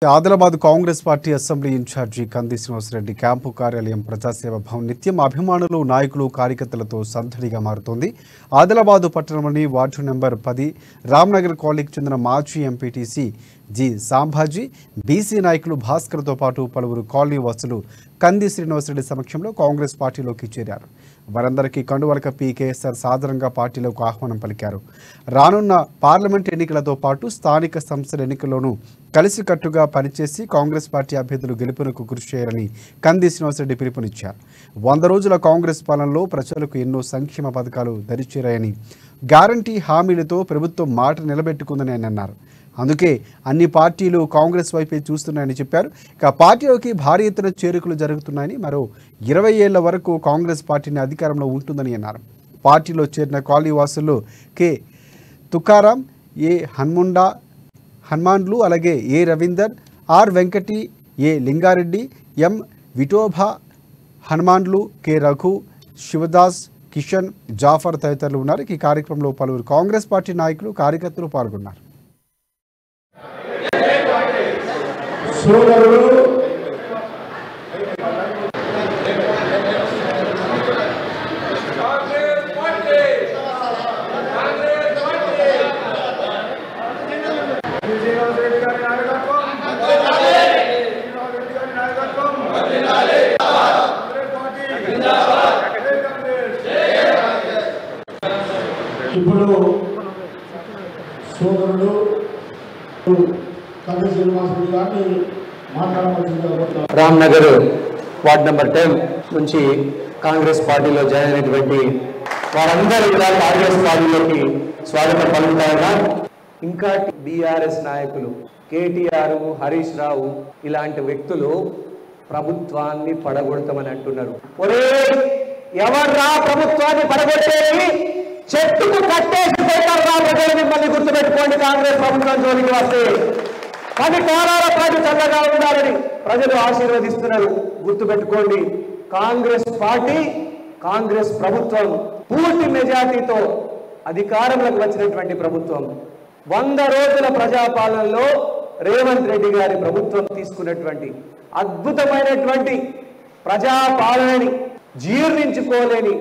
Adilabad Congress party assembly in charge Kandi Srinivasa Reddy camp కార్యాలయం ప్రజాసేవ భవన్ నిత్యం అభిమానులు నాయకులు కార్యకర్తలతో సందడిగా మారుతోంది. ఆదిలాబాద్ పట్టణంలోని వార్డు నెంబర్ 10 రామ్నగర్ కాలనీకి చెందిన మాజీ ఎంపీటీసీ జి సాంబాజీ, బీసీ నాయకులు భాస్కర్తో పాటు పలువురు కాలనీ వాసులు కంది శ్రీనివాసరెడ్డి సమక్షంలో కాంగ్రెస్ పార్టీలోకి చేరారు. వారందరికీ కండువాలు కప్పి కేసీఆర్ సాదరంగా పార్టీలోకి ఆహ్వానం పలికారు. రానున్న పార్లమెంట్ ఎన్నికలతో పాటు స్థానిక సంస్థల ఎన్నికల్లోనూ కలిసికట్టుగా పనిచేసి కాంగ్రెస్ పార్టీ అభ్యర్థులు గెలుపునకు కృషి చేయాలని కంది శ్రీనివాసరెడ్డి పిలుపునిచ్చారు. 100 రోజుల కాంగ్రెస్ పాలనలో ప్రజలకు ఎన్నో సంక్షేమ పథకాలు దరిచేరాయని, గ్యారంటీ హామీలతో ప్రభుత్వం మాట నిలబెట్టుకుందని ఆయన అన్నారు. అందుకే అన్ని పార్టీలు కాంగ్రెస్ వైపే చూస్తున్నాయని చెప్పారు. ఇక పార్టీలోకి భారీ ఎత్తున చేరికలు జరుగుతున్నాయని, మరో 20 ఏళ్ల వరకు కాంగ్రెస్ పార్టీని అధికారంలో ఉంటుందని అన్నారు. పార్టీలో చేరిన కాలనీ వాసుల్లో కె తుకారాం, ఏ హనుమాన్లు, అలాగే A Ravinder, R Venkati, A Lingareddy, M Vithoba Hanumanlu, K Raghu, Shivadas, Kishan, Jafar తదితరులు ఉన్నారు. ఈ కార్యక్రమంలో పలువురు కాంగ్రెస్ పార్టీ నాయకులు, కార్యకర్తలు పాల్గొన్నారు. ఇప్పుడు సోదరుడు కంది శ్రీనివాసరెడ్డి గారిని మాట్లాడవలసిందిగా రామ్నగర్ వార్డ్ నెంబర్ 10 నుంచి కాంగ్రెస్ పార్టీలో జాయిన్ అయినటువంటి వారందరూ కూడా కాంగ్రెస్ పార్టీలోకి స్వాగతం పలుకుతారుగా. ఇంకా బీఆర్ఎస్ నాయకులు కేటీఆర్, హరీష్ రావు ఇలాంటి వ్యక్తులు ప్రభుత్వాన్ని పడగొడతామని అంటున్నారు. ఒరే ఎవర్రా ప్రభుత్వాన్ని పడగొట్టేది? చెట్టుకు కట్టేసి పోతారా ప్రజలు? మిమ్మల్ని గుర్తుపెట్టుకోండి. కాంగ్రెస్ ప్రభుత్వం జోలికి వస్తే 10 కాలాల పాటు చల్లగా ఉండాలని ప్రజలు ఆశీర్వదిస్తున్నారు. గుర్తుపెట్టుకోండి, కాంగ్రెస్ పార్టీ, కాంగ్రెస్ ప్రభుత్వం పూర్తి మెజార్టీతో అధికారంలోకి వచ్చినటువంటి ప్రభుత్వం. 100 రోజుల ప్రజాపాలనలో రేవంత్ రెడ్డి గారి ప్రభుత్వం తీసుకున్నటువంటి అద్భుతమైనటువంటి ప్రజాపాలనని జీర్ణించుకోలేని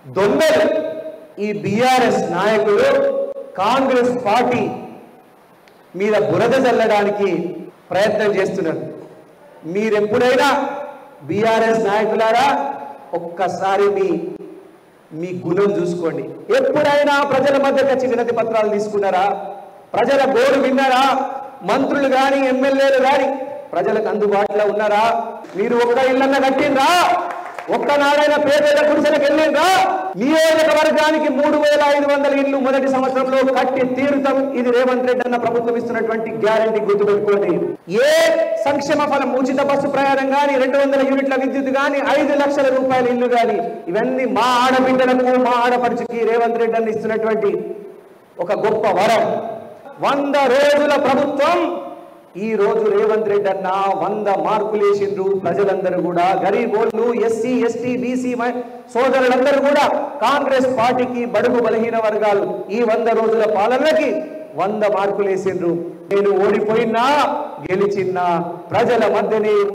దొంగలు ఈ బీఆర్ఎస్ నాయకులు కాంగ్రెస్ పార్టీ మీద బురద చల్లడానికి ప్రయత్నం చేస్తున్నారు. మీరెప్పుడైనా బీఆర్ఎస్ నాయకులారా ఒక్కసారి మీ గుణం చూసుకోండి. ఎప్పుడైనా ప్రజల మధ్యకి వచ్చి వినతి పత్రాలు తీసుకున్నారా? ప్రజల గోడు విన్నారా? మంత్రులు కానీ ఎమ్మెల్యేలు కానీ ప్రజలకు అందుబాటులో ఉన్నారా? మీరు ఒక్క ఇళ్ళన్న కట్టిండ్రా? ఒక్కనాడైనా పేదల గుడిసెలకు వెళ్ళిండ్రా? నియోజకవర్గానికి 3500 ఇళ్లు మొదటి సంవత్సరంలో కట్టి తీరుతాం. ఇది రేవంత్ రెడ్డి అన్న ప్రభుత్వం ఇస్తున్నటువంటి గ్యారంటీ. గుర్తుపెట్టుకోండి. ఏ సంక్షేమ ఫలం, ఉచిత బస్సు ప్రయాణం కానీ, 200 యూనిట్ల విద్యుత్ కానీ, 5 లక్షల రూపాయల ఇల్లు కానీ, ఇవన్నీ మా ఆడబిడ్డలకు, మా ఆడపడుచుకి రేవంత్ రెడ్డి అన్న ఇస్తున్నటువంటి ఒక గొప్ప వరం. 100 రోజుల ప్రభుత్వం. ఈ రోజు రేవంత్ రెడ్డి అన్న 100 మార్కులు వేసిండ్రు. ప్రజలందరూ కూడా, గరీబోళ్ళు, ఎస్సీ, ఎస్టీ, బీసీ సోదరులందరూ కూడా కాంగ్రెస్ పార్టీకి, బడుగు బలహీన వర్గాలు ఈ 100 రోజుల పాలనకి 100 మార్కులు వేసిండ్రు. నేను ఓడిపోయినా గెలిచినా ప్రజల మధ్యనే